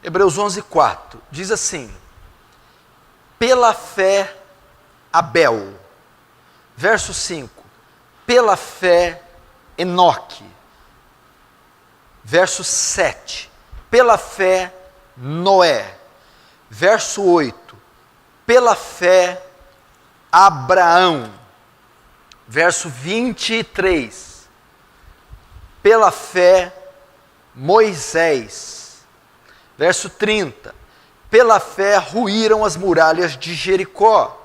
Hebreus 11:4 diz assim: pela fé Abel. Verso 5, pela fé Enoque. Verso 7, pela fé Noé. Verso 8, pela fé Abraão. Verso 23, pela fé Moisés. Verso 30, pela fé ruíram as muralhas de Jericó.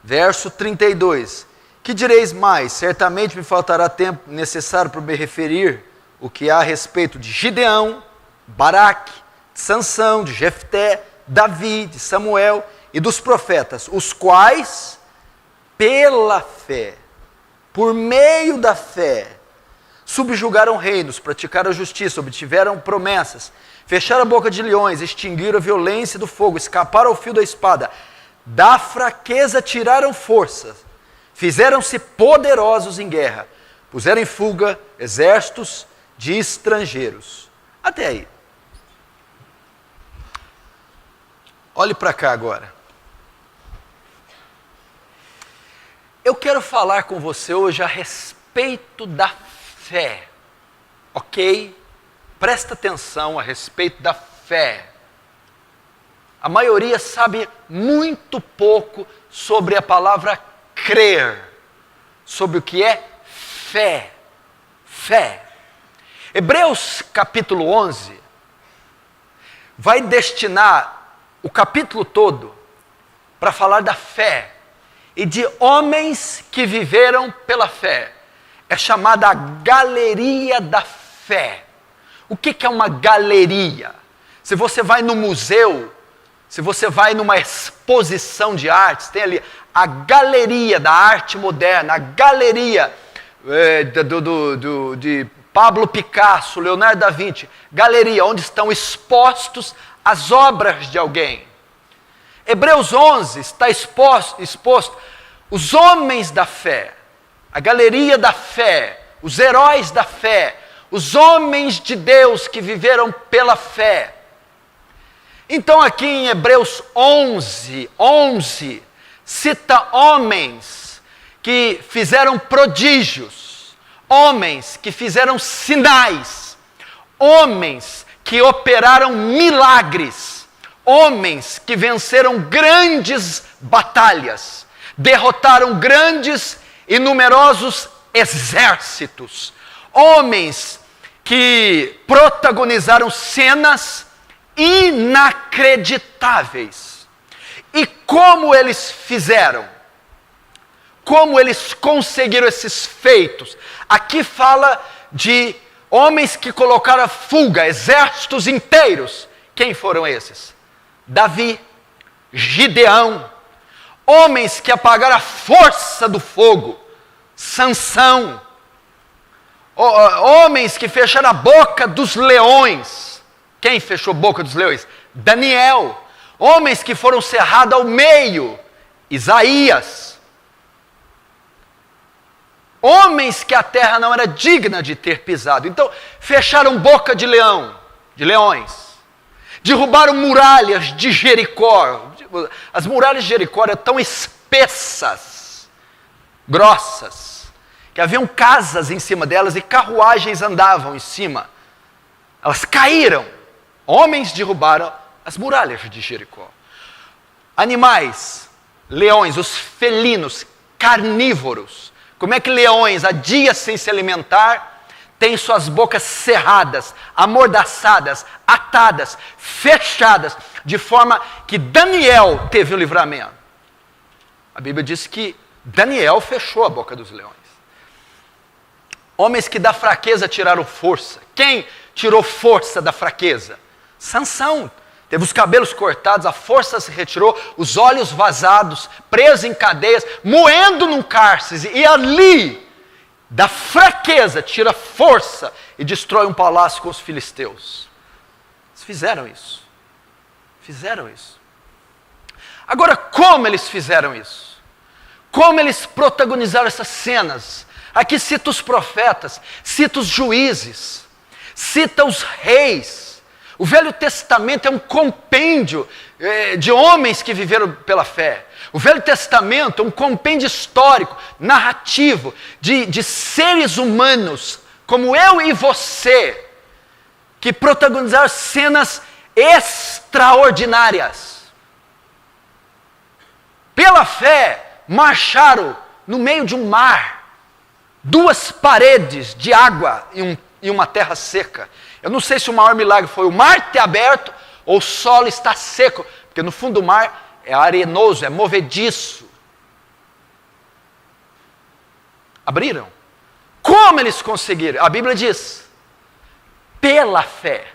Verso 32, que direis mais? Certamente me faltará tempo necessário para me referir o que há a respeito de Gideão, Baraque, de Sansão, de Jefté, Davi, de Samuel e dos profetas, os quais, pela fé, por meio da fé, subjugaram reinos, praticaram a justiça, obtiveram promessas, fecharam a boca de leões, extinguiram a violência do fogo, escaparam ao fio da espada, da fraqueza tiraram forças, fizeram-se poderosos em guerra, puseram em fuga exércitos de estrangeiros. Até aí. Olhe para cá agora. Eu quero falar com você hoje a respeito da fé, ok? Presta atenção a respeito da fé. A maioria sabe muito pouco sobre a palavra crer, sobre o que é fé. Fé. Hebreus capítulo 11 vai destinar o capítulo todo para falar da fé e de homens que viveram pela fé. É chamada a galeria da fé. O que é uma galeria? Se você vai no museu, se você vai numa exposição de artes, tem ali a galeria da arte moderna, a galeria de Pablo Picasso, Leonardo da Vinci, galeria onde estão expostos as obras de alguém. Hebreus 11 está exposto os homens da fé, a galeria da fé, os heróis da fé, os homens de Deus que viveram pela fé. Então aqui em Hebreus 11, cita homens que fizeram prodígios, homens que fizeram sinais, homens que operaram milagres, homens que venceram grandes batalhas, derrotaram grandes e numerosos exércitos, homens que protagonizaram cenas inacreditáveis. E como eles fizeram? Como eles conseguiram esses feitos? Aqui fala de homens que colocaram a fuga, exércitos inteiros. Quem foram esses? Davi, Gideão, homens que apagaram a força do fogo, Sansão, homens que fecharam a boca dos leões. Quem fechou a boca dos leões? Daniel. Homens que foram cerrados ao meio, Isaías. Homens que a terra não era digna de ter pisado. Então, fecharam boca de leões. Derrubaram muralhas de Jericó. As muralhas de Jericó eram tão espessas, grossas, que haviam casas em cima delas e carruagens andavam em cima. Elas caíram. Homens derrubaram as muralhas de Jericó. Animais, leões, os felinos, carnívoros. Como é que leões, há dias sem se alimentar, têm suas bocas cerradas, amordaçadas, atadas, fechadas, de forma que Daniel teve o livramento? A Bíblia diz que Daniel fechou a boca dos leões. Homens que da fraqueza tiraram força. Quem tirou força da fraqueza? Sansão. Teve os cabelos cortados, a força se retirou, os olhos vazados, preso em cadeias, moendo num cárcere. E ali, da fraqueza, tira força e destrói um palácio com os filisteus. Eles fizeram isso. Fizeram isso. Agora, como eles fizeram isso? Como eles protagonizaram essas cenas? Aqui cita os profetas, cita os juízes, cita os reis, O Velho Testamento é um compêndio de homens que viveram pela fé. O Velho Testamento é um compêndio histórico, narrativo, de seres humanos, como eu e você, que protagonizaram cenas extraordinárias. Pela fé, marcharam no meio de um mar, 2 paredes de água em uma terra seca. Eu não sei se o maior milagre foi o mar ter aberto ou o solo estar seco, porque no fundo do mar é arenoso, é movediço. Abriram. Como eles conseguiram? A Bíblia diz, pela fé,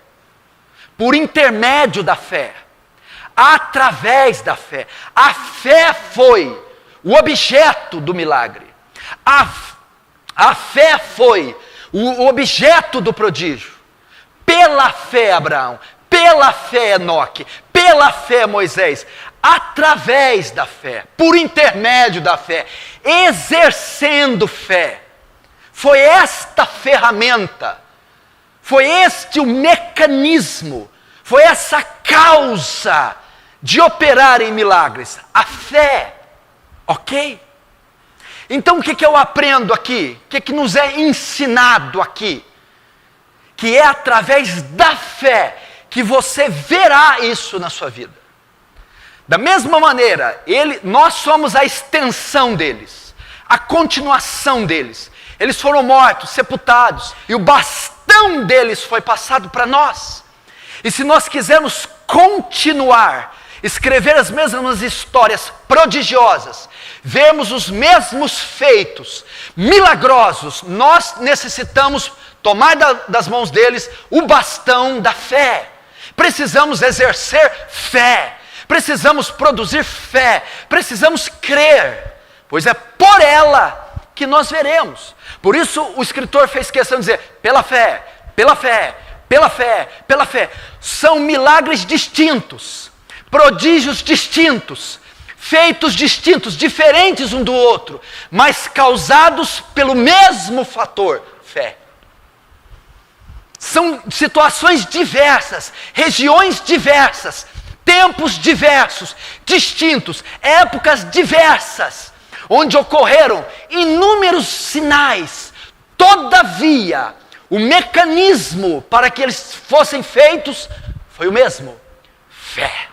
por intermédio da fé, através da fé. A fé foi o objeto do milagre. A fé foi o objeto do prodígio. Pela fé, Abraão, pela fé, Enoque, pela fé, Moisés, através da fé, por intermédio da fé, exercendo fé. Foi esta ferramenta, foi este o mecanismo, foi essa causa de operar em milagres, a fé, ok? Então o que eu aprendo aqui? O que nos é ensinado aqui? Que é através da fé que você verá isso na sua vida. Da mesma maneira, nós somos a extensão deles, a continuação deles. Eles foram mortos, sepultados, e o bastão deles foi passado para nós. E se nós quisermos continuar, escrever as mesmas histórias prodigiosas, vemos os mesmos feitos milagrosos, nós necessitamos tomar das mãos deles o bastão da fé. Precisamos exercer fé, precisamos produzir fé, precisamos crer, pois é por ela que nós veremos. Por isso o escritor fez questão de dizer, pela fé, pela fé, pela fé, pela fé. São milagres distintos, prodígios distintos, feitos distintos, diferentes um do outro, mas causados pelo mesmo fator, fé. São situações diversas, regiões diversas, tempos diversos, distintos, épocas diversas, onde ocorreram inúmeros sinais. Todavia, o mecanismo para que eles fossem feitos foi o mesmo, fé.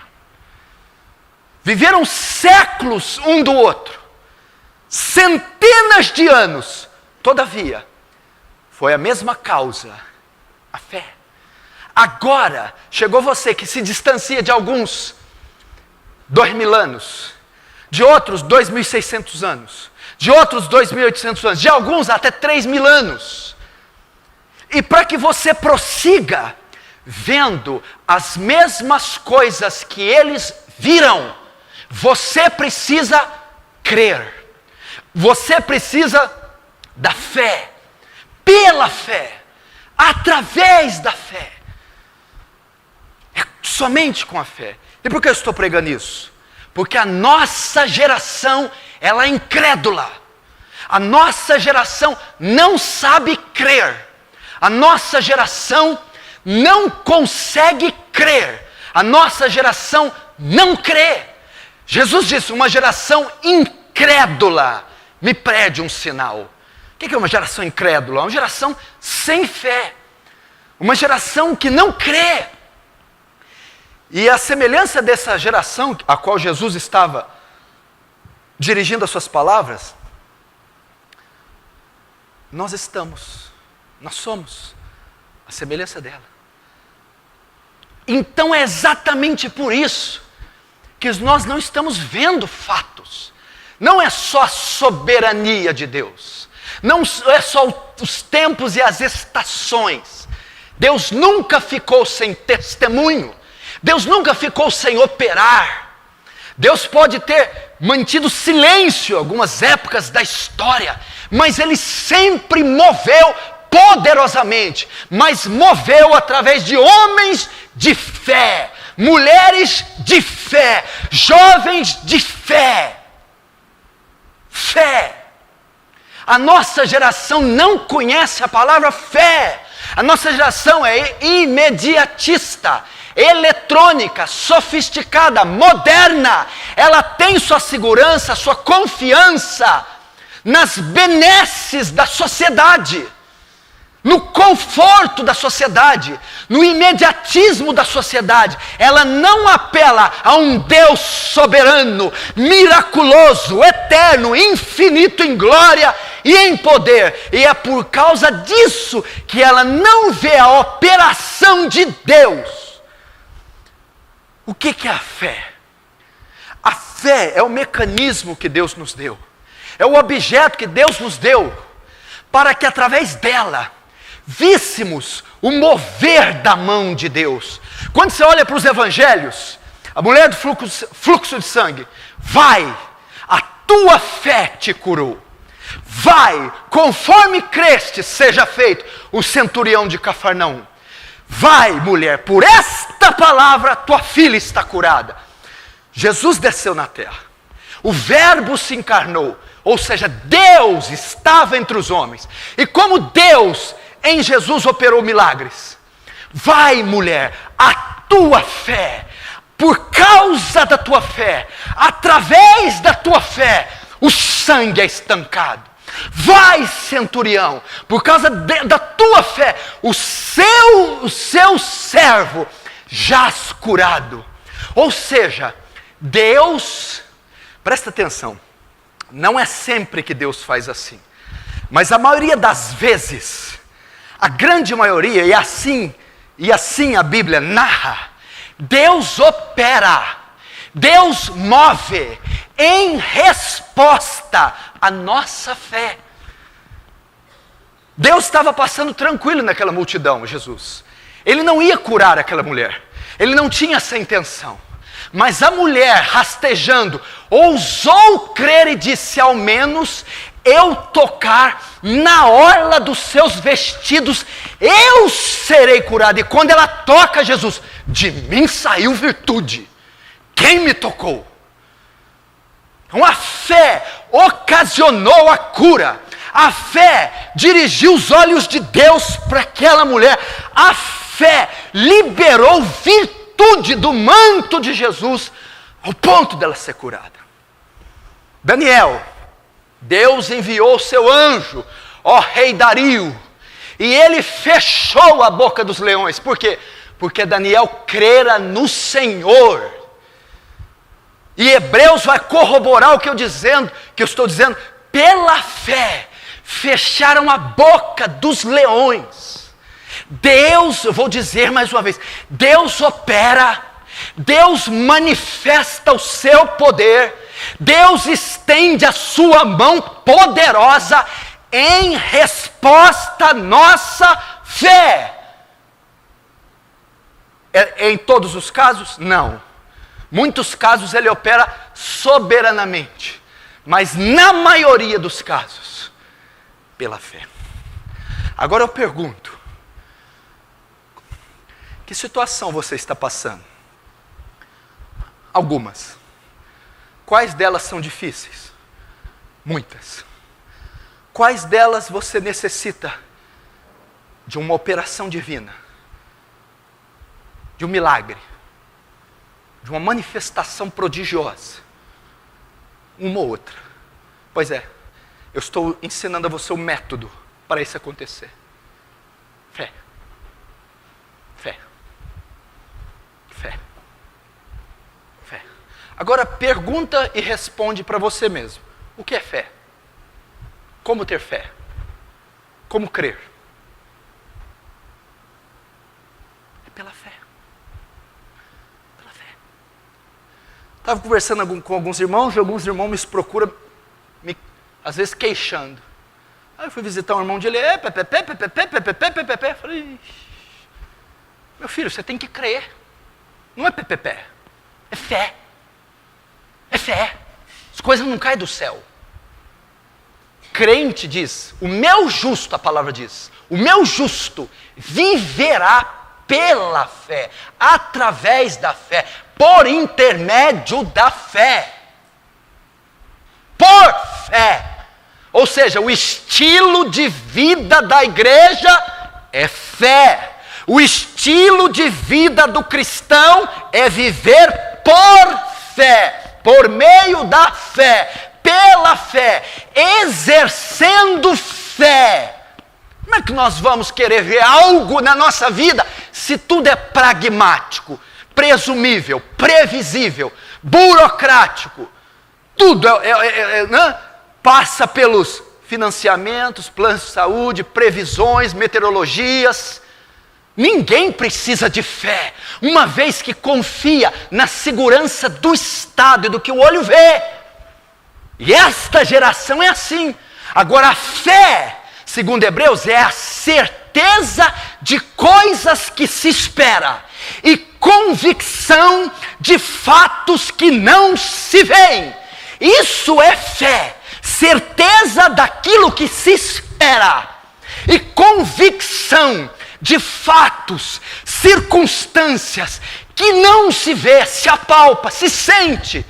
Viveram séculos um do outro, centenas de anos, todavia, foi a mesma causa, a fé. Agora, chegou você que se distancia de alguns 2.000 anos, de outros 2.600 anos, de outros 2.800 anos, de alguns até 3.000 anos. E para que você prossiga vendo as mesmas coisas que eles viram, você precisa crer. Você precisa da fé, pela fé, através da fé. É somente com a fé. E por que eu estou pregando isso? Porque a nossa geração, ela é incrédula. A nossa geração não sabe crer. A nossa geração não consegue crer. A nossa geração não crê. Jesus disse, uma geração incrédula me pede um sinal. O que é uma geração incrédula? Uma geração sem fé. Uma geração que não crê. E a semelhança dessa geração a qual Jesus estava dirigindo as suas palavras, nós somos a semelhança dela. Então é exatamente por isso que nós não estamos vendo fatos. Não é só a soberania de Deus. Não é só os tempos e as estações. Deus nunca ficou sem testemunho. Deus nunca ficou sem operar. Deus pode ter mantido silêncio em algumas épocas da história, mas Ele sempre moveu poderosamente, mas moveu através de homens de fé, mulheres de fé, jovens de fé. Fé. A nossa geração não conhece a palavra fé. A nossa geração é imediatista, eletrônica, sofisticada, moderna. Ela tem sua segurança, sua confiança nas benesses da sociedade, no conforto da sociedade, no imediatismo da sociedade. Ela não apela a um Deus soberano, miraculoso, eterno, infinito em glória e em poder. E é por causa disso que ela não vê a operação de Deus. O que é a fé? A fé é o mecanismo que Deus nos deu. É o objeto que Deus nos deu para que através dela víssemos o mover da mão de Deus. Quando você olha para os evangelhos, a mulher do fluxo de sangue, vai, a tua fé te curou. Vai, conforme creste, seja feito. O centurião de Cafarnaum, vai, mulher, por esta palavra tua filha está curada. Jesus desceu na terra, o verbo se encarnou, ou seja, Deus estava entre os homens, e como Deus em Jesus operou milagres, vai, mulher, a tua fé, por causa da tua fé, através da tua fé, o sangue é estancado. Vai, centurião, por causa da tua fé, o seu servo jaz curado. Ou seja, Deus, presta atenção, não é sempre que Deus faz assim, mas a maioria das vezes, a grande maioria, e assim a Bíblia narra, Deus opera, Deus move em resposta à nossa fé. Deus estava passando tranquilo naquela multidão, Jesus. Ele não ia curar aquela mulher, ele não tinha essa intenção. Mas a mulher, rastejando, ousou crer e disse: ao menos eu tocar na orla dos seus vestidos, eu serei curada. E quando ela toca Jesus, de mim saiu virtude. Quem me tocou? Então a fé ocasionou a cura. A fé dirigiu os olhos de Deus para aquela mulher. A fé liberou virtude do manto de Jesus ao ponto dela ser curada. Daniel, Deus enviou o seu anjo, ó rei Dario, e ele fechou a boca dos leões. Por quê? Porque Daniel crera no Senhor. E Hebreus vai corroborar o que eu estou dizendo. Pela fé, fecharam a boca dos leões. Deus, eu vou dizer mais uma vez, Deus opera, Deus manifesta o seu poder, Deus estende a sua mão poderosa em resposta à nossa fé. Em todos os casos? Não. Muitos casos ele opera soberanamente, mas na maioria dos casos, pela fé. Agora eu pergunto, que situação você está passando? Algumas. Quais delas são difíceis? Muitas. Quais delas você necessita de uma operação divina? De um milagre? De uma manifestação prodigiosa? Uma ou outra. Pois é, eu estou ensinando a você o método para isso acontecer. Fé. Fé. Fé. Fé. Agora pergunta e responde para você mesmo. O que é fé? Como ter fé? Como crer? É pela fé. Pela fé. Estava conversando com alguns irmãos e alguns irmãos me procuram, às vezes queixando. Aí eu fui visitar um irmão de ele, falei, meu filho, você tem que crer. Não é pepepé, é fé. É fé. As coisas não caem do céu. Crente diz, o meu justo, a palavra diz, o meu justo viverá pela fé, através da fé, por intermédio da fé. Por fé. Ou seja, o estilo de vida da igreja é fé. O estilo de vida do cristão é viver por fé, por meio da fé, pela fé, exercendo fé. Como é que nós vamos querer ver algo na nossa vida se tudo é pragmático, presumível, previsível, burocrático? Tudo passa pelos financiamentos, planos de saúde, previsões, meteorologias. Ninguém precisa de fé, uma vez que confia na segurança do Estado e do que o olho vê. E esta geração é assim. Agora a fé, segundo Hebreus, é a certeza de coisas que se espera e convicção de fatos que não se veem. Isso é fé, certeza daquilo que se espera e convicção de fatos, circunstâncias que não se vê, se apalpa, se sente.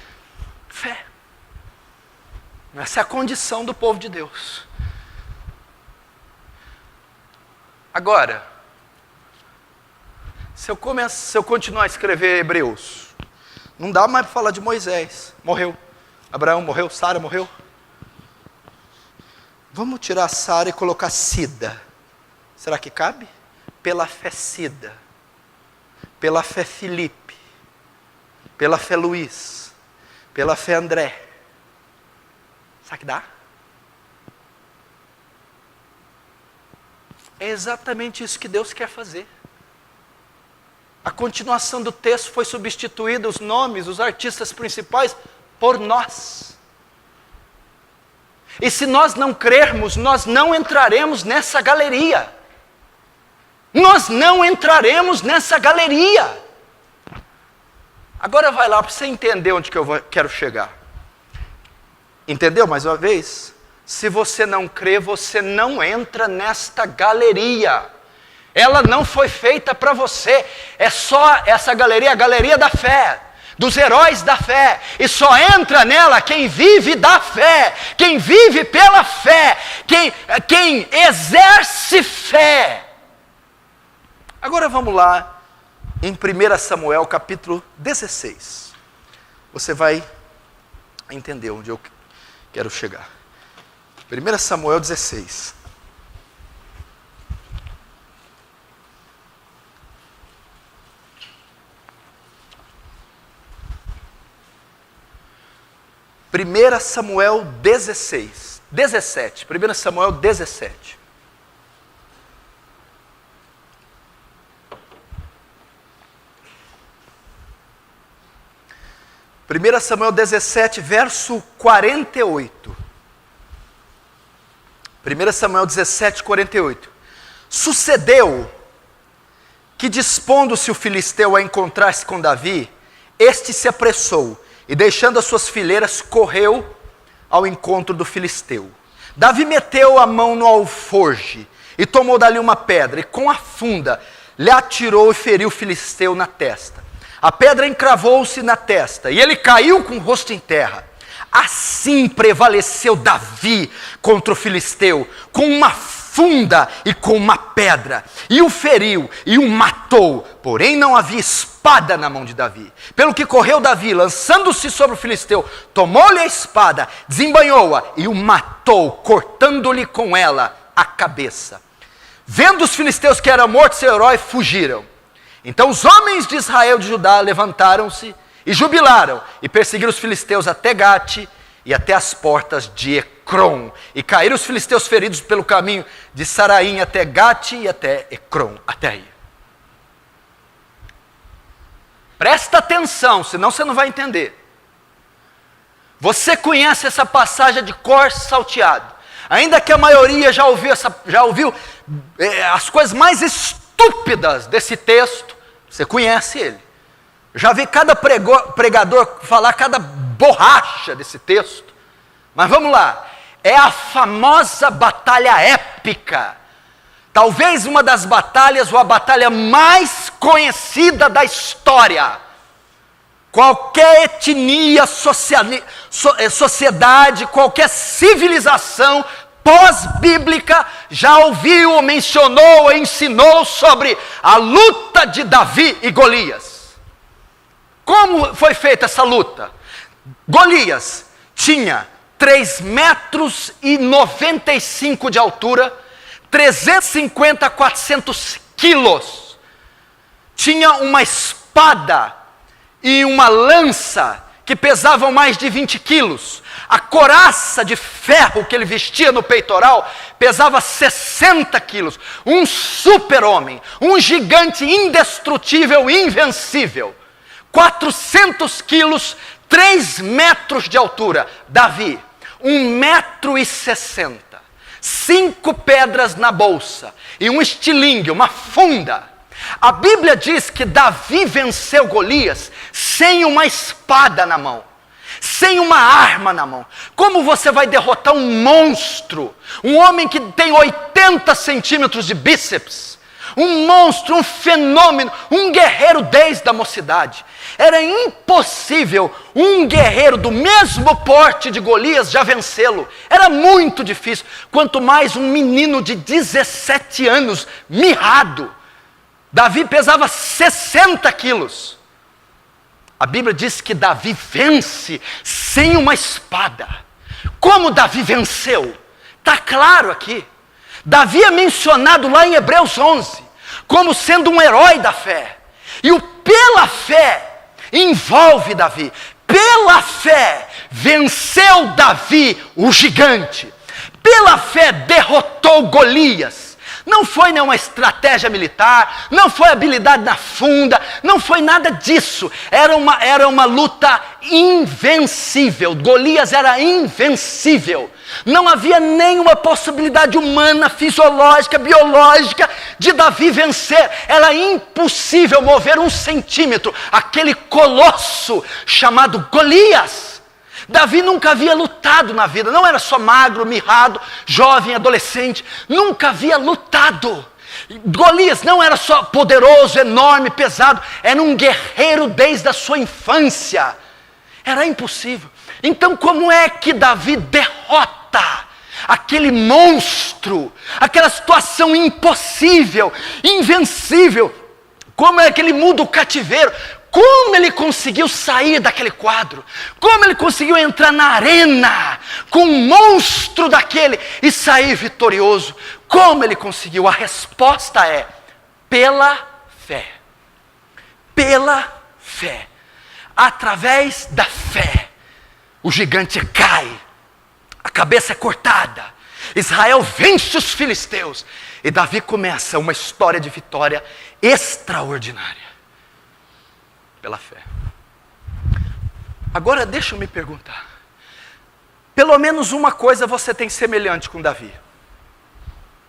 Fé. Essa é a condição do povo de Deus. Agora, se eu continuar a escrever Hebreus, não dá mais para falar de Moisés. Morreu. Abraão morreu, Sara morreu. Vamos tirar Sara e colocar Cida. Será que cabe? Pela fé Cida, pela fé Felipe, pela fé Luiz, pela fé André. Será que dá? É exatamente isso que Deus quer fazer. A continuação do texto foi substituída, os nomes, os artistas principais, por nós. E se nós não crermos, nós não entraremos nessa galeria. Nós não entraremos nessa galeria. Agora vai lá para você entender onde que eu quero chegar. Entendeu mais uma vez? Se você não crê, você não entra nesta galeria. Ela não foi feita para você. É só essa galeria, a galeria da fé, dos heróis da fé. E só entra nela quem vive da fé, quem vive pela fé, quem exerce fé. Agora vamos lá em 1 Samuel capítulo 16. Você vai entender onde eu quero chegar. 1 Samuel 16. Primeira Samuel 16. 17. 1 Samuel 17. Primeira Samuel 17, verso 48. 1 Samuel 17, 48. Sucedeu que, dispondo-se o filisteu a encontrar-se com Davi, este se apressou e, deixando as suas fileiras, correu ao encontro do filisteu. Davi meteu a mão no alforje e tomou dali uma pedra, e com a funda lhe atirou e feriu o filisteu na testa. A pedra encravou-se na testa, e ele caiu com o rosto em terra. Assim prevaleceu Davi contra o filisteu, com uma funda e com uma pedra, e o feriu e o matou, porém não havia espada na mão de Davi. Pelo que correu Davi, lançando-se sobre o filisteu, tomou-lhe a espada, desembainhou-a e o matou, cortando-lhe com ela a cabeça. Vendo os filisteus que era morto seu herói, fugiram. Então os homens de Israel e de Judá levantaram-se e jubilaram, e perseguiram os filisteus até Gate e até as portas de Ecrom. E caíram os filisteus feridos pelo caminho de Saraim até Gate e até Ecrom. Até aí. Presta atenção, senão você não vai entender. Você conhece essa passagem de cor salteado. Ainda que a maioria já ouviu as coisas mais estúpidas desse texto, você conhece ele. Já vi cada pregador falar cada borracha desse texto. Mas vamos lá. É a famosa batalha épica. Talvez uma das batalhas, ou a batalha mais conhecida da história. Qualquer etnia, sociedade, qualquer civilização pós-bíblica já ouviu, ou mencionou, ou ensinou sobre a luta de Davi e Golias. Como foi feita essa luta? Golias tinha 3,95 metros de altura, 350 a 400 quilos. Tinha uma espada e uma lança que pesavam mais de 20 quilos. A couraça de ferro que ele vestia no peitoral pesava 60 quilos. Um super-homem, um gigante indestrutível, invencível. 400 quilos, 3 metros de altura. Davi, 1,60 m, 5 pedras na bolsa e um estilingue, uma funda. A Bíblia diz que Davi venceu Golias sem uma espada na mão, sem uma arma na mão. Como você vai derrotar um monstro, um homem que tem 80 centímetros de bíceps, um monstro, um fenômeno, um guerreiro desde a mocidade? Era impossível um guerreiro do mesmo porte de Golias já vencê-lo. Era muito difícil, quanto mais um menino de 17 anos, mirrado. Davi pesava 60 quilos. A Bíblia diz que Davi vence sem uma espada. Como Davi venceu? Está claro aqui. Davi é mencionado lá em Hebreus 11, como sendo um herói da fé. E o pela fé envolve Davi. Pela fé venceu Davi o gigante. Pela fé derrotou Golias. Não foi nenhuma estratégia militar, não foi habilidade na funda, não foi nada disso. Era uma luta invencível. Golias era invencível. Não havia nenhuma possibilidade humana, fisiológica, biológica de Davi vencer. Era impossível mover 1 centímetro aquele colosso chamado Golias. Davi nunca havia lutado na vida, não era só magro, mirrado, jovem, adolescente, nunca havia lutado. Golias não era só poderoso, enorme, pesado, era um guerreiro desde a sua infância. Era impossível. Então como é que Davi derrota aquele monstro, aquela situação impossível, invencível? Como é que ele muda o cativeiro? Como ele conseguiu sair daquele quadro? Como ele conseguiu entrar na arena com um monstro daquele e sair vitorioso? Como ele conseguiu? A resposta é pela fé. Pela fé. Através da fé, o gigante cai, a cabeça é cortada, Israel vence os filisteus e Davi começa uma história de vitória extraordinária. Pela fé. Agora deixa eu me perguntar. Pelo menos uma coisa você tem semelhante com Davi.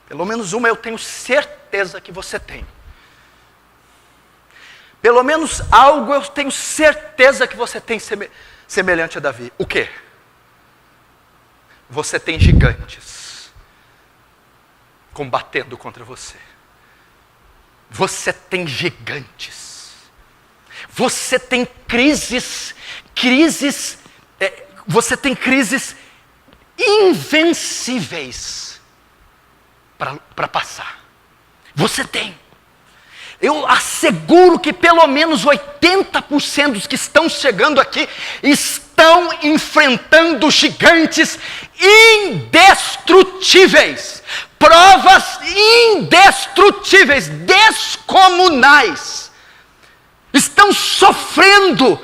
Pelo menos uma eu tenho certeza que você tem. Pelo menos algo eu tenho certeza que você tem semelhante a Davi. O quê? Você tem gigantes combatendo contra você. Você tem gigantes. Você tem você tem crises invencíveis para passar. Você tem. Eu asseguro que pelo menos 80% dos que estão chegando aqui estão enfrentando gigantes indestrutíveis. Provas indestrutíveis, descomunais. Estão sofrendo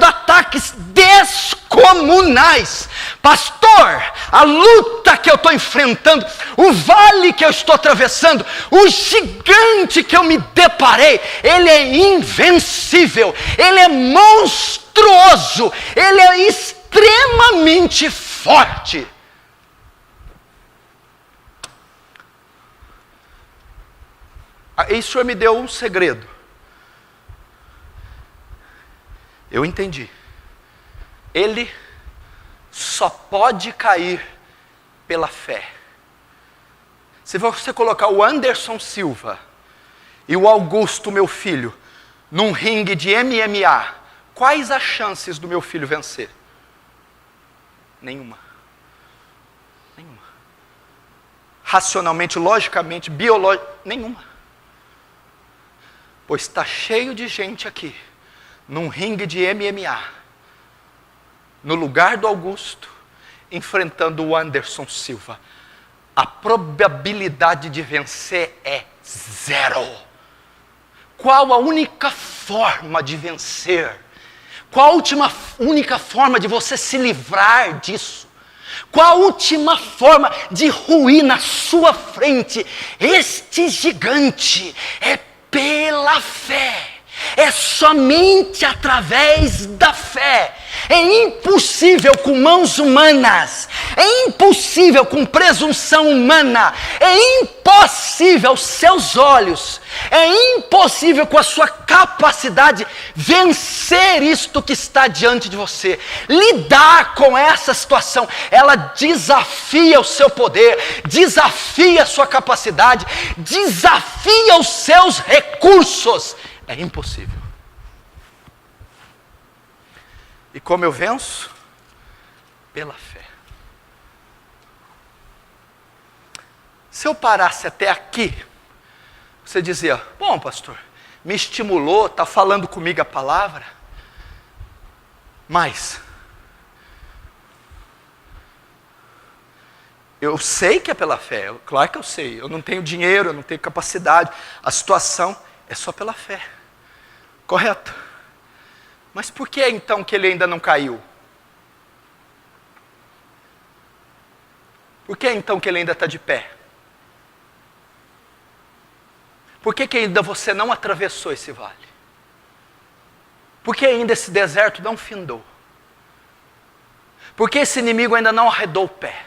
ataques descomunais. Pastor, a luta que eu estou enfrentando, o vale que eu estou atravessando, o gigante que eu me deparei, ele é invencível, ele é monstruoso, ele é extremamente forte. Aí o Senhor me deu um segredo. Eu entendi. Ele só pode cair pela fé. Se você colocar o Anderson Silva e o Augusto, meu filho, num ringue de MMA, quais as chances do meu filho vencer? Nenhuma. Nenhuma. racionalmente, logicamente, biologicamente, nenhuma. Pois está cheio de gente aqui, num ringue de MMA, no lugar do Augusto, enfrentando o Anderson Silva. A probabilidade de vencer é 0. Qual a única forma de vencer? Qual a única forma de você se livrar disso? Qual a última forma de ruir na sua frente este gigante? É pela fé. É somente através da fé. É impossível com mãos humanas. É impossível com presunção humana. É impossível aos seus olhos. É impossível com a sua capacidade vencer isto que está diante de você. Lidar com essa situação. Ela desafia o seu poder, desafia a sua capacidade, desafia os seus recursos. É impossível. E como eu venço? Pela fé. Se eu parasse até aqui, você dizia, bom pastor, me estimulou, está falando comigo a palavra, mas eu sei que é pela fé, claro que eu sei, eu não tenho dinheiro, eu não tenho capacidade, a situação é só pela fé, correto? Mas por que então que ele ainda não caiu? Por que então que ele ainda está de pé? Por que ainda você não atravessou esse vale? Por que ainda esse deserto não findou? Por que esse inimigo ainda não arredou o pé?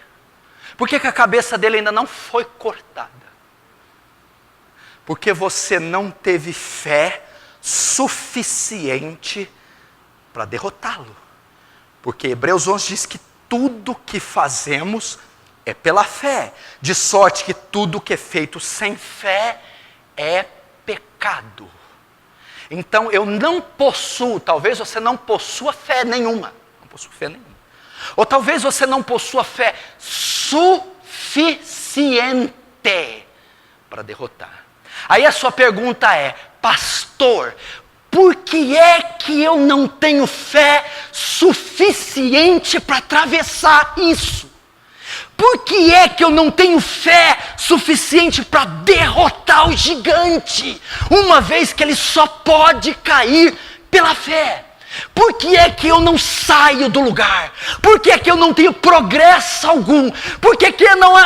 Por que a cabeça dele ainda não foi cortada? Porque você não teve fé suficiente para derrotá-lo. Porque Hebreus 11 diz que tudo que fazemos é pela fé. De sorte que tudo que é feito sem fé é pecado. Então eu não possuo, talvez você não possua fé nenhuma. Não possua fé nenhuma. Ou talvez você não possua fé suficiente para derrotar. Aí a sua pergunta é, pastor, por que é que eu não tenho fé suficiente para atravessar isso? Por que é que eu não tenho fé suficiente para derrotar o gigante, uma vez que ele só pode cair pela fé? Por que é que eu não saio do lugar? Por que é que eu não tenho progresso algum? Por que não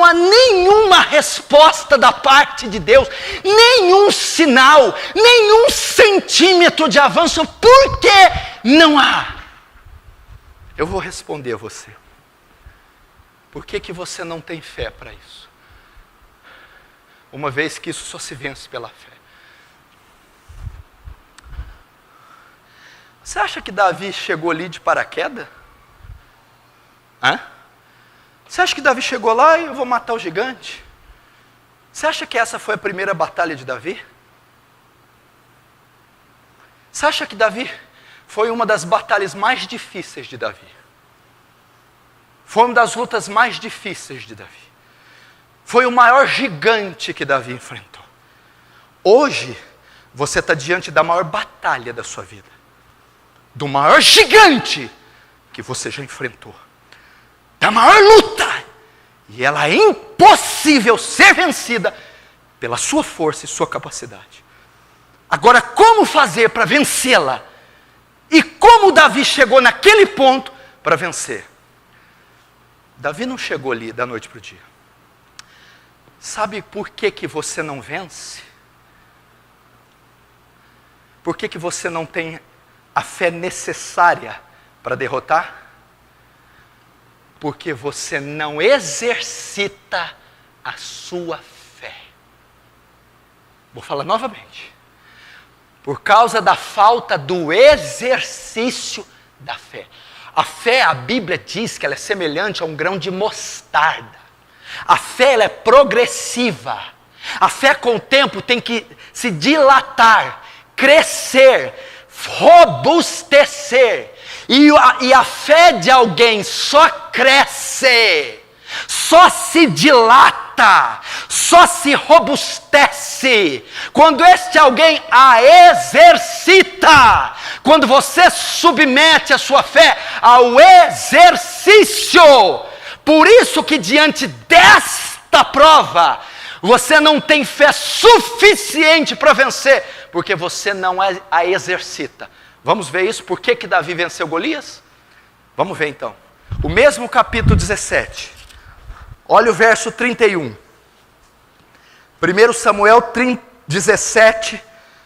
há nenhuma resposta da parte de Deus? Nenhum sinal, nenhum centímetro de avanço? Por que não há? Eu vou responder a você. Por que você não tem fé para isso? Uma vez que isso só se vence pela fé. Você acha que Davi chegou ali de paraquedas? Hã? Você acha que Davi chegou lá e eu vou matar o gigante? Você acha que essa foi a primeira batalha de Davi? Você acha que Davi foi uma das batalhas mais difíceis de Davi? Foi uma das lutas mais difíceis de Davi. Foi o maior gigante que Davi enfrentou. Hoje, você está diante da maior batalha da sua vida. Do maior gigante que você já enfrentou. Da maior luta. E ela é impossível ser vencida pela sua força e sua capacidade. Agora, como fazer para vencê-la? E como Davi chegou naquele ponto para vencer? Davi não chegou ali da noite para o dia. Sabe por que você não vence? Por que você não tem a fé necessária para derrotar? Porque você não exercita a sua fé. Vou falar novamente. Por causa da falta do exercício da fé. A fé, a Bíblia diz que ela é semelhante a um grão de mostarda. A fé, ela é progressiva. A fé com o tempo tem que se dilatar, crescer, robustecer. E a fé de alguém só cresce só se dilata, só se robustece quando este alguém a exercita, quando você submete a sua fé ao exercício. Por isso que diante desta prova, você não tem fé suficiente para vencer, porque você não a exercita. Vamos ver isso? Por que Davi venceu Golias? Vamos ver então. O mesmo capítulo 17. Olha o verso 31. 1 Samuel 17,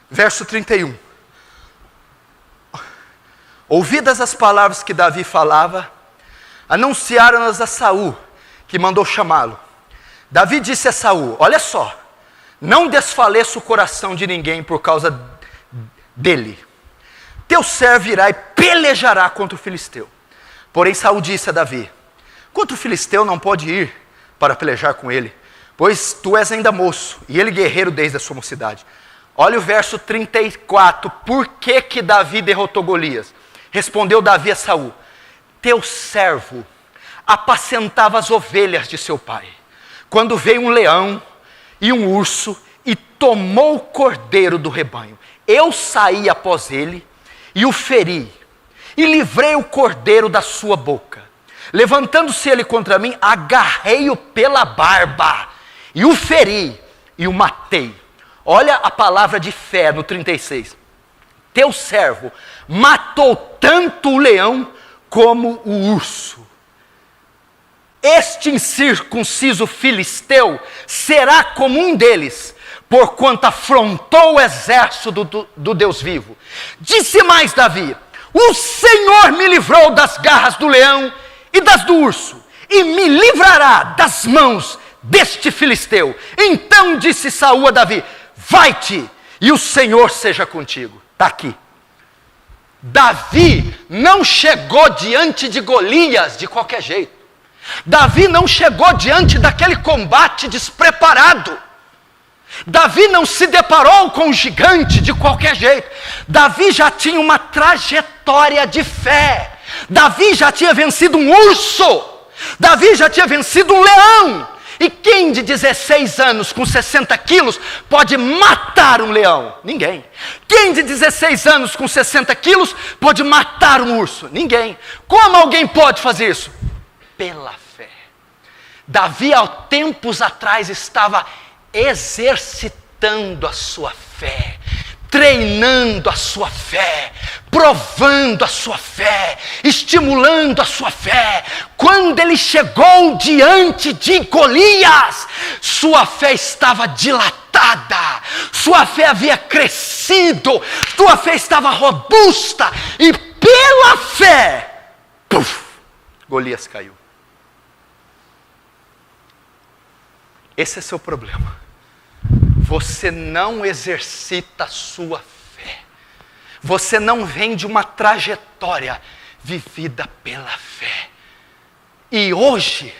verso 31. Ouvidas as palavras que Davi falava, anunciaram-nas a Saul, que mandou chamá-lo. Davi disse a Saul: olha só, não desfaleça o coração de ninguém por causa dele. Teu servo irá e pelejará contra o filisteu. Porém Saul disse a Davi: contra o filisteu não pode ir para pelejar com ele, pois tu és ainda moço, e ele guerreiro desde a sua mocidade. Olha o verso 34, por que Davi derrotou Golias? Respondeu Davi a Saul: teu servo apacentava as ovelhas de seu pai, quando veio um leão e um urso e tomou o cordeiro do rebanho. Eu saí após ele e o feri, e livrei o cordeiro da sua boca. Levantando-se ele contra mim, agarrei-o pela barba, e o feri, e o matei. Olha a palavra de fé no 36. Teu servo matou tanto o leão como o urso. Este incircunciso filisteu será como um deles, porquanto afrontou o exército do Deus vivo. Disse mais Davi: o Senhor me livrou das garras do leão e das do urso, e me livrará das mãos deste filisteu. Então disse Saul a Davi: vai-te, e o Senhor seja contigo. Está aqui. Davi não chegou diante de Golias de qualquer jeito. Davi não chegou diante daquele combate despreparado. Davi não se deparou com um gigante de qualquer jeito. Davi já tinha uma trajetória de fé. Davi já tinha vencido um urso. Davi já tinha vencido um leão. E quem de 16 anos com 60 quilos pode matar um leão? Ninguém. Quem de 16 anos com 60 quilos pode matar um urso? Ninguém. Como alguém pode fazer isso? Pela fé. Davi há tempos atrás estava exercitando a sua fé, treinando a sua fé, provando a sua fé, estimulando a sua fé. Quando ele chegou diante de Golias, sua fé estava dilatada, sua fé havia crescido, sua fé estava robusta, e pela fé, Golias caiu. Esse é seu problema. Você não exercita a sua fé. Você não vem de uma trajetória vivida pela fé. E hoje,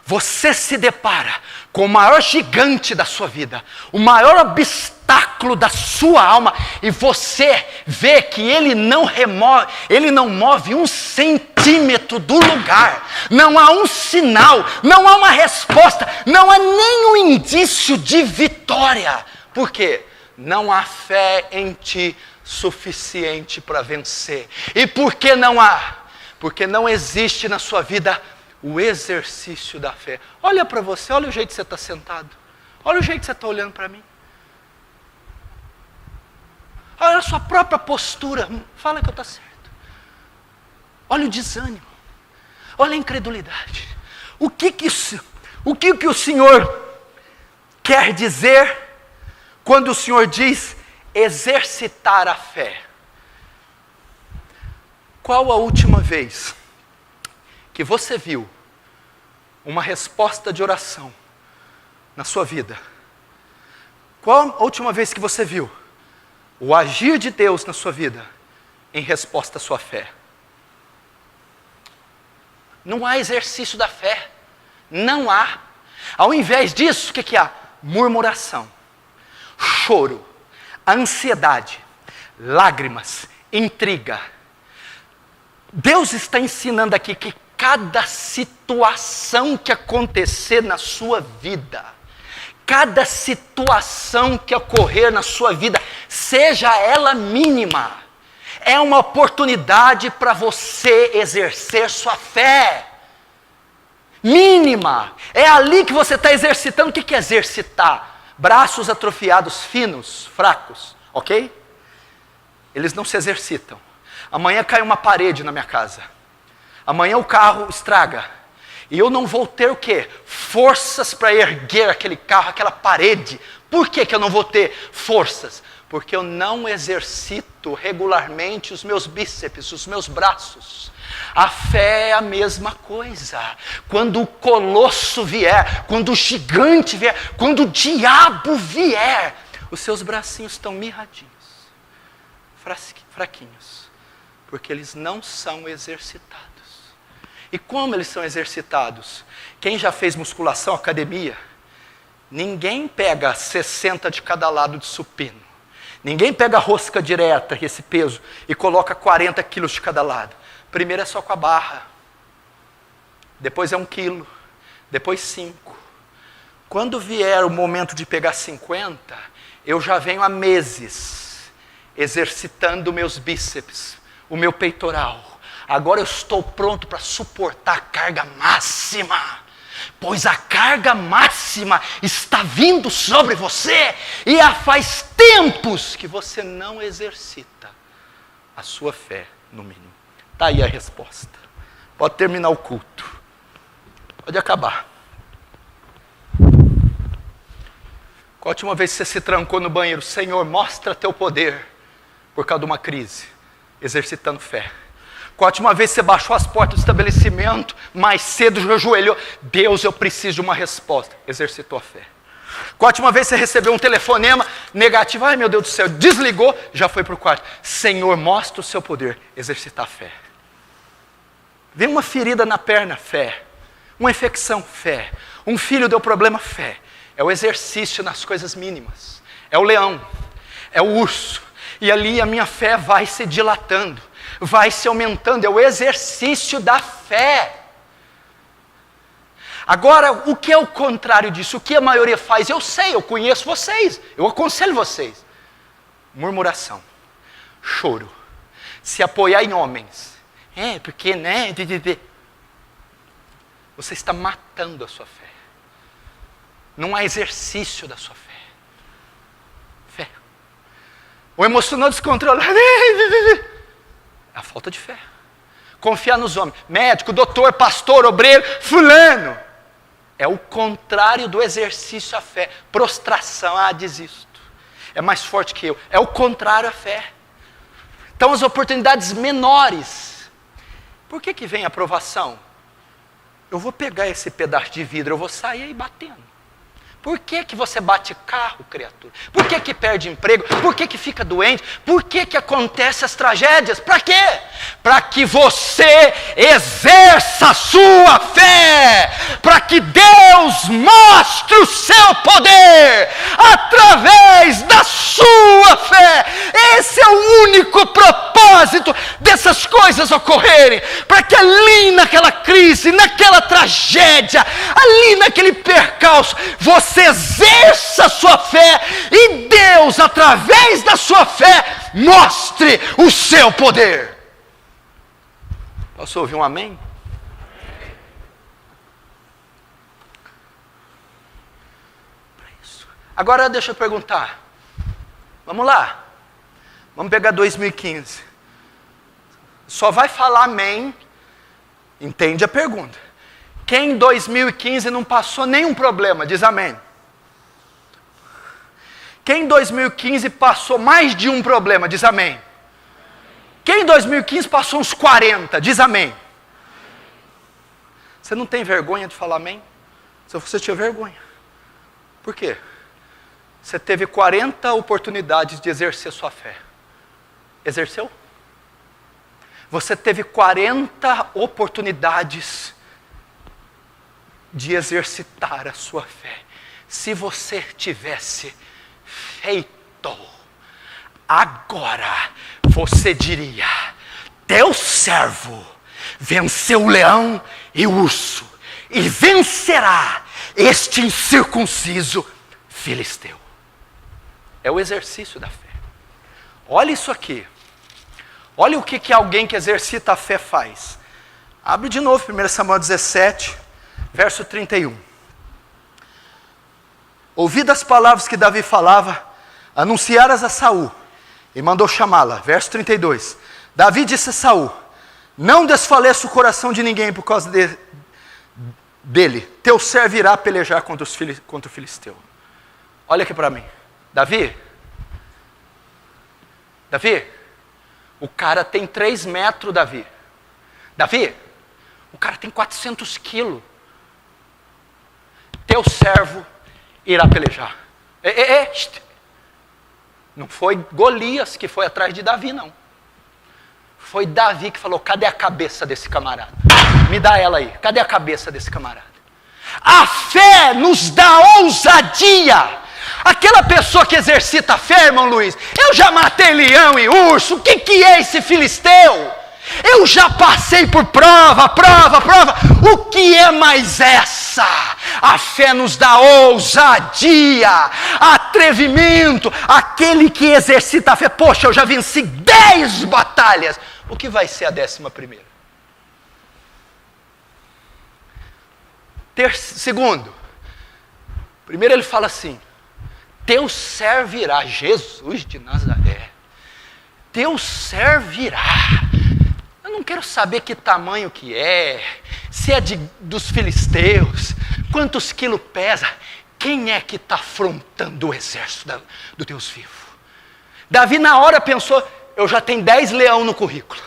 você se depara com o maior gigante da sua vida, o maior obstáculo da sua alma, e você vê que ele não move um centímetro do lugar, não há um sinal, não há uma resposta, não há nenhum indício de vitória. Por quê? Não há fé em ti suficiente para vencer. E por que não há? Porque não existe na sua vida o exercício da fé. Olha para você, olha o jeito que você está sentado. Olha o jeito que você está olhando para mim. Olha a sua própria postura. Fala que eu estou certo. Olha o desânimo. Olha a incredulidade. O que o Senhor quer dizer quando o Senhor diz exercitar a fé? Qual a última vez que você viu uma resposta de oração na sua vida? Qual a última vez que você viu o agir de Deus na sua vida em resposta à sua fé? Não há exercício da fé. Não há. Ao invés disso, o que há? Murmuração, choro, ansiedade, lágrimas, intriga. Deus está ensinando aqui que cada situação que acontecer na sua vida, cada situação que ocorrer na sua vida, seja ela mínima, é uma oportunidade para você exercer sua fé. Mínima. É ali que você está exercitando. O que é exercitar? Braços atrofiados, finos, fracos, ok? Eles não se exercitam. Amanhã cai uma parede na minha casa. Amanhã o carro estraga. E eu não vou ter o quê? Forças para erguer aquele carro, aquela parede. Por que eu não vou ter forças? Porque eu não exercito regularmente os meus bíceps, os meus braços. A fé é a mesma coisa. Quando o colosso vier, quando o gigante vier, quando o diabo vier, os seus bracinhos estão mirradinhos, fraquinhos, porque eles não são exercitados. E como eles são exercitados? Quem já fez musculação, academia, ninguém pega 60 de cada lado de supino. Ninguém pega a rosca direta, esse peso, e coloca 40 quilos de cada lado. Primeiro é só com a barra. Depois é 1 quilo. Depois 5. Quando vier o momento de pegar 50, eu já venho há meses exercitando meus bíceps, o meu peitoral. Agora eu estou pronto para suportar a carga máxima. Pois a carga máxima está vindo sobre você e faz tempos que você não exercita a sua fé, no mínimo. Está aí a resposta. Pode terminar o culto. Pode acabar. Qual a última vez que você se trancou no banheiro? Senhor, mostra teu poder por causa de uma crise, exercitando fé. Qual a última vez que você baixou as portas do estabelecimento, mais cedo ajoelhou? Deus, eu preciso de uma resposta. Exercitou a fé. Qual a última vez que você recebeu um telefonema negativo? Ai meu Deus do céu, desligou, já foi para o quarto. Senhor, mostra o seu poder. Exercitar a fé. Vem uma ferida na perna, fé. Uma infecção, fé. Um filho deu problema, fé. É o exercício nas coisas mínimas. É o leão, é o urso. E ali a minha fé vai se dilatando, vai se aumentando. É o exercício da fé. Agora, o que é o contrário disso? O que a maioria faz? Eu sei, eu conheço vocês, eu aconselho vocês. Murmuração, choro, se apoiar em homens. Porque, né? Você está matando a sua fé. Não há exercício da sua fé. Fé. O emocional descontrolado é a falta de fé. Confiar nos homens. Médico, doutor, pastor, obreiro, fulano. É o contrário do exercício à fé. Prostração, desisto. É mais forte que eu. É o contrário à fé. Então as oportunidades menores. Por que vem a aprovação? Eu vou pegar esse pedaço de vidro, eu vou sair aí batendo. Por que você bate carro, criatura? Por que perde emprego? Por que fica doente? Por que acontecem as tragédias? Para quê? Para que você exerça a sua fé. Para que Deus mostre o seu poder através da sua fé. Esse é o único propósito dessas coisas ocorrerem. Para que ali naquela crise, naquela tragédia, ali naquele percalço, você exerça a sua fé e Deus, através da sua fé, mostre o seu poder. Posso ouvir um amém? Agora deixa eu perguntar. Vamos lá. Vamos pegar 2015. Só vai falar amém. Entende a pergunta. Quem em 2015 não passou nenhum problema, diz amém. Quem em 2015 passou mais de um problema, diz amém. Quem em 2015 passou uns 40, diz amém. Você não tem vergonha de falar amém? Se você tinha vergonha. Por quê? Você teve 40 oportunidades de exercer sua fé. Exerceu? Você teve 40 oportunidades de exercitar a sua fé. Se você tivesse feito, agora você diria: teu servo venceu o leão e o urso, e vencerá este incircunciso filisteu. É o exercício da fé. Olha isso aqui. Olha o que alguém que exercita a fé faz. Abre de novo 1 Samuel 17, verso 31. Ouvidas as palavras que Davi falava, anunciaras a Saul, e mandou chamá-la. Verso 32. Davi disse a Saul: não desfaleça o coração de ninguém por causa dele. Teu servo irá pelejar contra o filisteu. Olha aqui para mim. Davi, o cara tem 3 metros, Davi, o cara tem 400 quilos. Teu servo irá pelejar. Não foi Golias que foi atrás de Davi, não. Foi Davi que falou: cadê a cabeça desse camarada? Me dá ela aí. Cadê a cabeça desse camarada? A fé nos dá ousadia. Aquela pessoa que exercita a fé, irmão Luiz, eu já matei leão e urso, o que é esse filisteu? Eu já passei por prova. O que é mais essa? A fé nos dá ousadia, atrevimento. Aquele que exercita a fé, poxa, eu já venci 10 batalhas. O que vai ser a 11ª? Segundo, primeiro ele fala assim: teu servo irá, Jesus de Nazaré, teu servo irá. Eu não quero saber que tamanho que é, se é dos filisteus, quantos quilos pesa, quem é que está afrontando o exército do Deus vivo? Davi na hora pensou: eu já tenho 10 leão no currículo,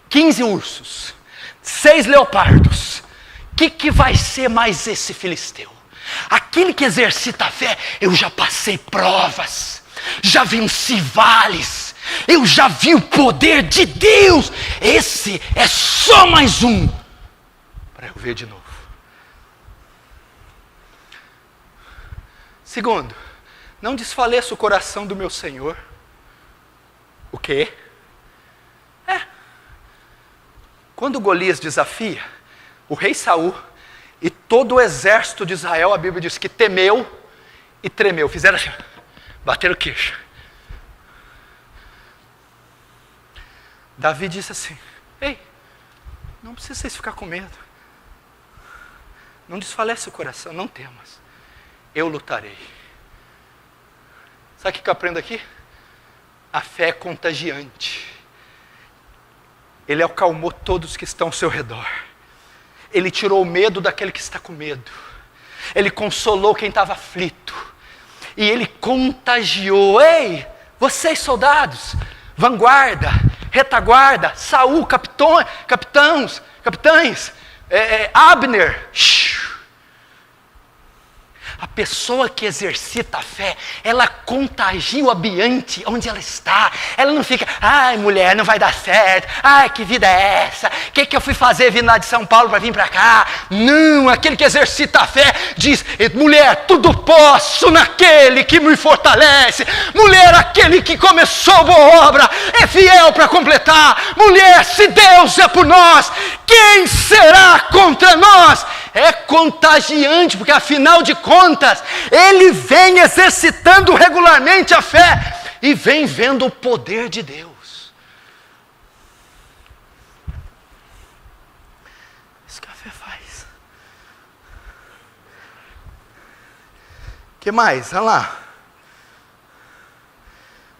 15 ursos, 6 leopardos, o que vai ser mais esse filisteu? Aquele que exercita a fé, eu já passei provas, já venci vales, eu já vi o poder de Deus. Esse é só mais um para eu ver de novo. Segundo, não desfaleça o coração do meu Senhor. O quê? Quando Golias desafia, o rei Saul e todo o exército de Israel, a Bíblia diz que temeu e tremeu. Fizeram assim, bateram o queixo. Davi disse assim: ei, não precisa vocês ficar com medo. Não desfalece o coração, não temas. Eu lutarei. Sabe o que eu aprendo aqui? A fé é contagiante. Ele acalmou todos que estão ao seu redor. Ele tirou o medo daquele que está com medo. Ele consolou quem estava aflito. E ele contagiou. Ei, vocês soldados, vanguarda, retaguarda, Saul, capitães, Abner. A pessoa que exercita a fé, ela contagia o ambiente onde ela está. Ela não fica: ai mulher, não vai dar certo, ai que vida é essa, o que eu fui fazer vindo lá de São Paulo para vir para cá? Não, aquele que exercita a fé diz: mulher, tudo posso naquele que me fortalece. Mulher, aquele que começou boa obra é fiel para completar. Mulher, se Deus é por nós, quem será contra nós? É contagiante, porque afinal de contas, ele vem exercitando regularmente a fé e vem vendo o poder de Deus. Isso que a fé faz. O que mais? Olha lá.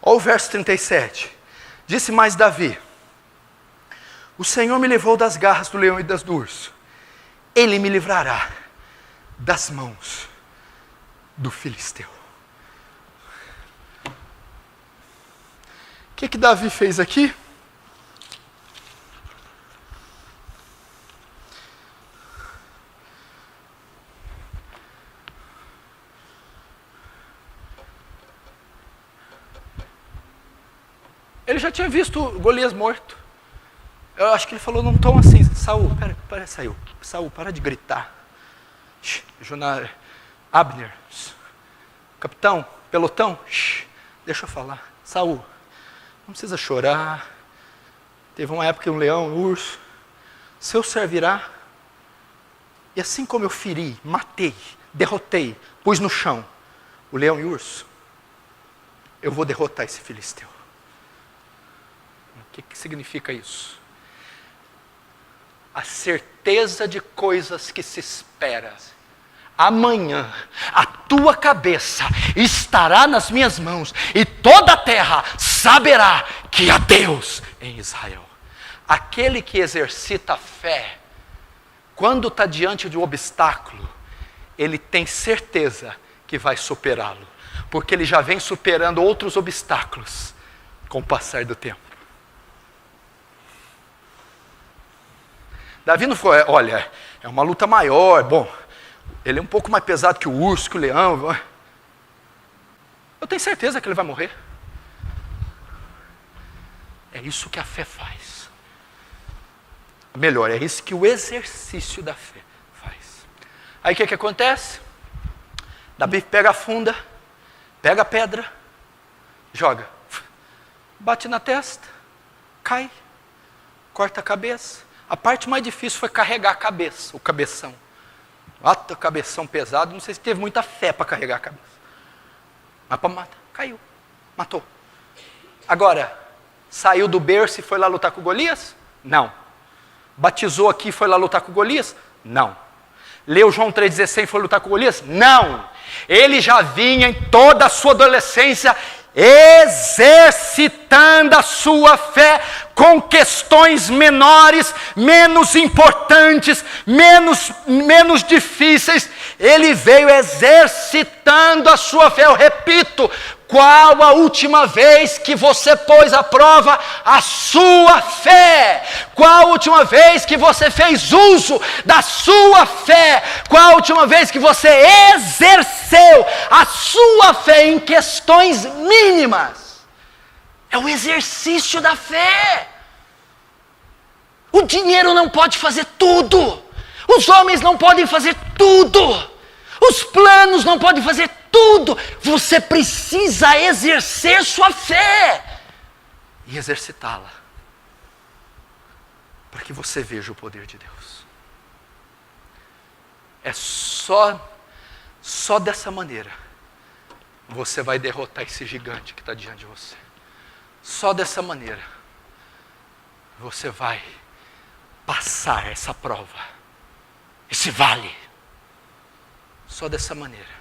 Olha o verso 37. Disse mais Davi: o Senhor me levou das garras do leão e das do urso. Ele me livrará das mãos do filisteu. O que Davi fez aqui? Ele já tinha visto Golias morto. Eu acho que ele falou num tom assim: Saul, Saul, para de gritar. Abner, capitão, pelotão, deixa eu falar. Saul, não precisa chorar. Teve uma época que um leão, um urso, seu servirá. E assim como eu feri, matei, derrotei, pus no chão o leão e o urso, eu vou derrotar esse filisteu. O que significa isso? A certeza de coisas que se espera. Amanhã a tua cabeça estará nas minhas mãos e toda a terra saberá que há Deus em Israel. Aquele que exercita a fé, quando está diante de um obstáculo, ele tem certeza que vai superá-lo, porque ele já vem superando outros obstáculos com o passar do tempo. Davi não foi, olha, é uma luta maior, bom, ele é um pouco mais pesado que o urso, que o leão. Eu tenho certeza que ele vai morrer. É isso que a fé faz. Melhor, é isso que o exercício da fé faz. Aí o que acontece? Davi pega a funda, pega a pedra, joga, bate na testa, cai, corta a cabeça. A parte mais difícil foi carregar a cabeça, o cabeção. O cabeção pesado, não sei se teve muita fé para carregar a cabeça. Mas para matar, caiu, matou. Agora, saiu do berço e foi lá lutar com Golias? Não. Batizou aqui e foi lá lutar com Golias? Não. Leu João 3,16 e foi lutar com Golias? Não. Ele já vinha em toda a sua adolescência exercitando a sua fé com questões menores, menos importantes, menos difíceis. Ele veio exercitando a sua fé. Eu repito, qual a última vez que você pôs à prova a sua fé? Qual a última vez que você fez uso da sua fé? Qual a última vez que você exerceu a sua fé em questões mínimas? É o exercício da fé. O dinheiro não pode fazer tudo. Os homens não podem fazer tudo. Os planos não podem fazer tudo. Você precisa exercer sua fé e exercitá-la, para que você veja o poder de Deus. É só dessa maneira você vai derrotar esse gigante que está diante de você. Só dessa maneira você vai passar essa prova, esse vale. Só dessa maneira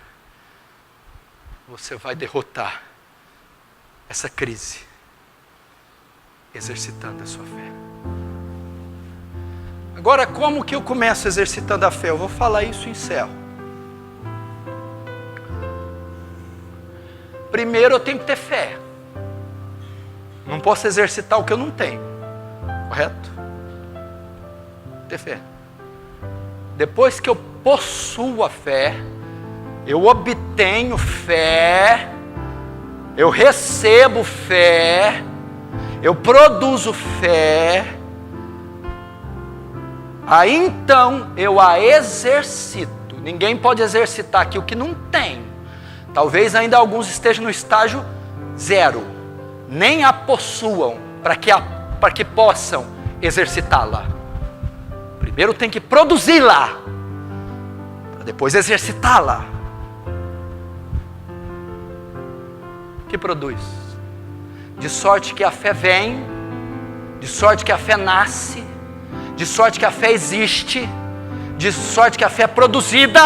você vai derrotar essa crise, exercitando a sua fé. Agora, como que eu começo exercitando a fé? Eu vou falar isso e encerro. Primeiro eu tenho que ter fé. Não posso exercitar o que eu não tenho. Correto? Ter fé. Depois que eu possuo a fé, eu obtenho fé, eu recebo fé, eu produzo fé, aí então eu a exercito. Ninguém pode exercitar aqui o que não tem. Talvez ainda alguns estejam no estágio 0. Nem a possuam para que possam exercitá-la. Primeiro tem que produzi-la, para depois exercitá-la. Que produz? De sorte que a fé vem, de sorte que a fé nasce, de sorte que a fé existe, de sorte que a fé é produzida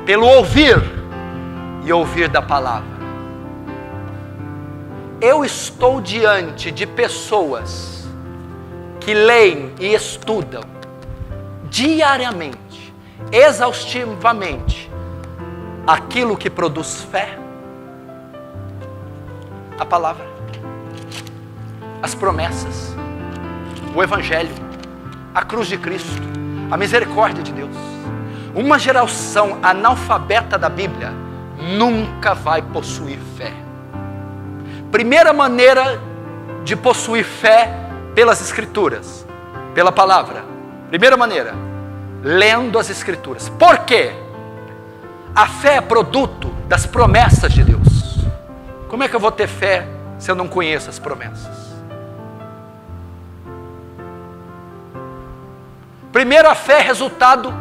pelo ouvir e ouvir da palavra. Eu estou diante de pessoas que leem e estudam diariamente, exaustivamente, aquilo que produz fé, a palavra, as promessas, o Evangelho, a cruz de Cristo, a misericórdia de Deus. Uma geração analfabeta da Bíblia nunca vai possuir fé. Primeira maneira de possuir fé pelas Escrituras, pela palavra. Primeira maneira, lendo as Escrituras. Por quê? A fé é produto das promessas de Deus. Como é que eu vou ter fé se eu não conheço as promessas? Primeiro, a fé é resultado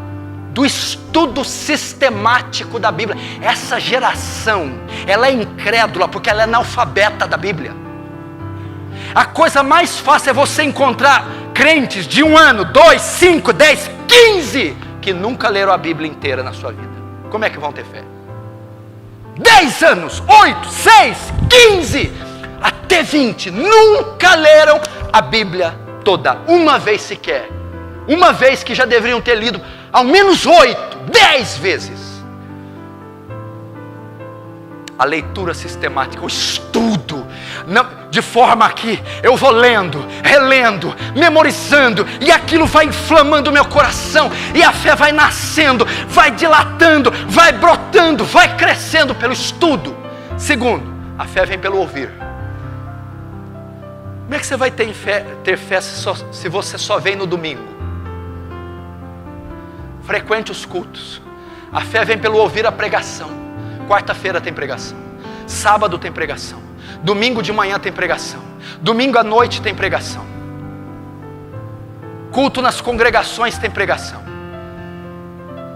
do estudo sistemático da Bíblia. Essa geração, ela é incrédula porque ela é analfabeta da Bíblia. A coisa mais fácil é você encontrar crentes de 1 ano, 2, 5, 10, 15 que nunca leram a Bíblia inteira na sua vida. Como é que vão ter fé? 10 anos, 8, 6, 15, até 20, nunca leram a Bíblia toda, uma vez sequer. Uma vez que já deveriam ter lido ao menos 8, 10 vezes. A leitura sistemática, o estudo, de forma que eu vou lendo, relendo, memorizando, e aquilo vai inflamando o meu coração, e a fé vai nascendo, vai dilatando, vai brotando, vai crescendo pelo estudo. Segundo, a fé vem pelo ouvir. Como é que você vai ter fé se você só vem no domingo? Frequente os cultos. A fé vem pelo ouvir a pregação. Quarta-feira tem pregação, sábado tem pregação, domingo de manhã tem pregação, domingo à noite tem pregação, culto nas congregações tem pregação.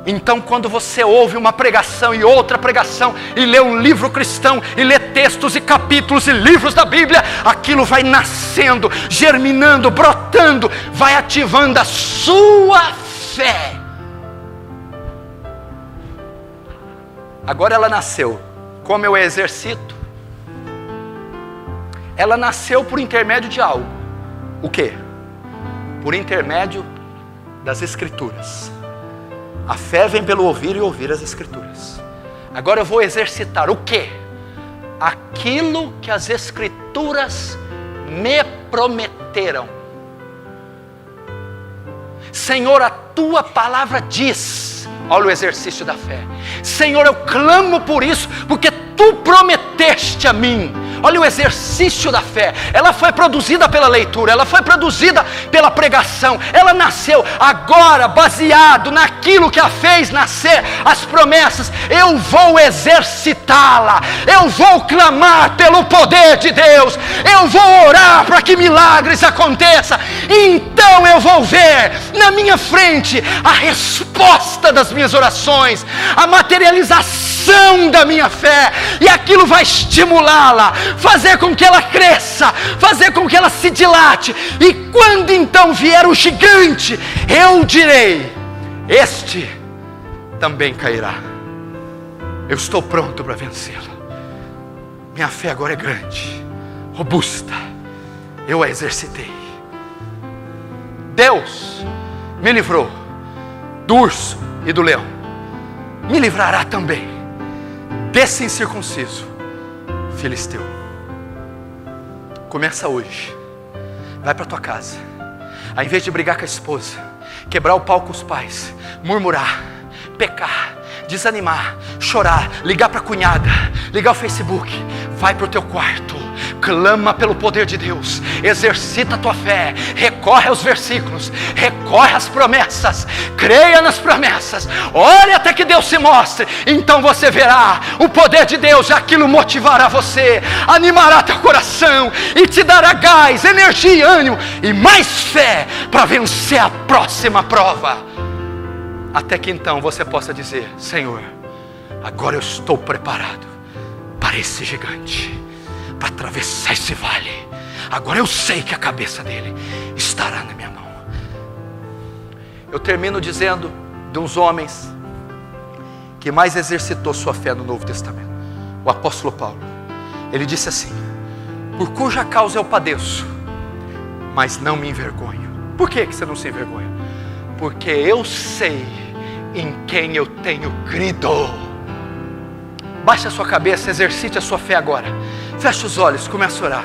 Então, quando você ouve uma pregação e outra pregação, e lê um livro cristão, e lê textos e capítulos e livros da Bíblia, aquilo vai nascendo, germinando, brotando, vai ativando a sua fé. Agora ela nasceu. Como eu a exercito? Ela nasceu por intermédio de algo. O quê? Por intermédio das Escrituras. A fé vem pelo ouvir e ouvir as Escrituras. Agora eu vou exercitar o quê? Aquilo que as Escrituras me prometeram. Senhor, a tua palavra diz. Olha o exercício da fé. Senhor, eu clamo por isso, porque tu prometeste a mim. Olha o exercício da fé. Ela foi produzida pela leitura, ela foi produzida pela pregação, ela nasceu agora baseado naquilo que a fez nascer, as promessas. Eu vou exercitá-la, eu vou clamar pelo poder de Deus, eu vou orar para que milagres aconteçam. Então eu vou ver na minha frente a resposta das minhas orações, a materialização da minha fé, e aquilo vai estimulá-la, fazer com que ela cresça, fazer com que ela se dilate, e quando então vier o gigante, eu direi: este também cairá. Eu estou pronto para vencê-lo. Minha fé agora é grande, robusta, eu a exercitei. Deus me livrou do urso e do leão, me livrará também desse incircunciso filisteu. Começa hoje. Vai para tua casa. Ao invés de brigar com a esposa, quebrar o pau com os pais, murmurar, pecar, desanimar, chorar, ligar para a cunhada, ligar o Facebook, vai para o teu quarto, clama pelo poder de Deus, exercita a tua fé, recorre aos versículos, recorre às promessas, creia nas promessas, ore até que Deus se mostre. Então você verá o poder de Deus, e aquilo motivará você, animará teu coração e te dará gás, energia, ânimo e mais fé para vencer a próxima prova, até que então você possa dizer: Senhor, agora eu estou preparado para esse gigante, para atravessar esse vale. Agora eu sei que a cabeça dele estará na minha mão. Eu termino dizendo de uns homens que mais exercitou sua fé no Novo Testamento. O apóstolo Paulo, ele disse assim: por cuja causa eu padeço, mas não me envergonho. Por que você não se envergonha? Porque eu sei em quem eu tenho crido. Baixe a sua cabeça, exercite a sua fé agora. Feche os olhos, comece a orar.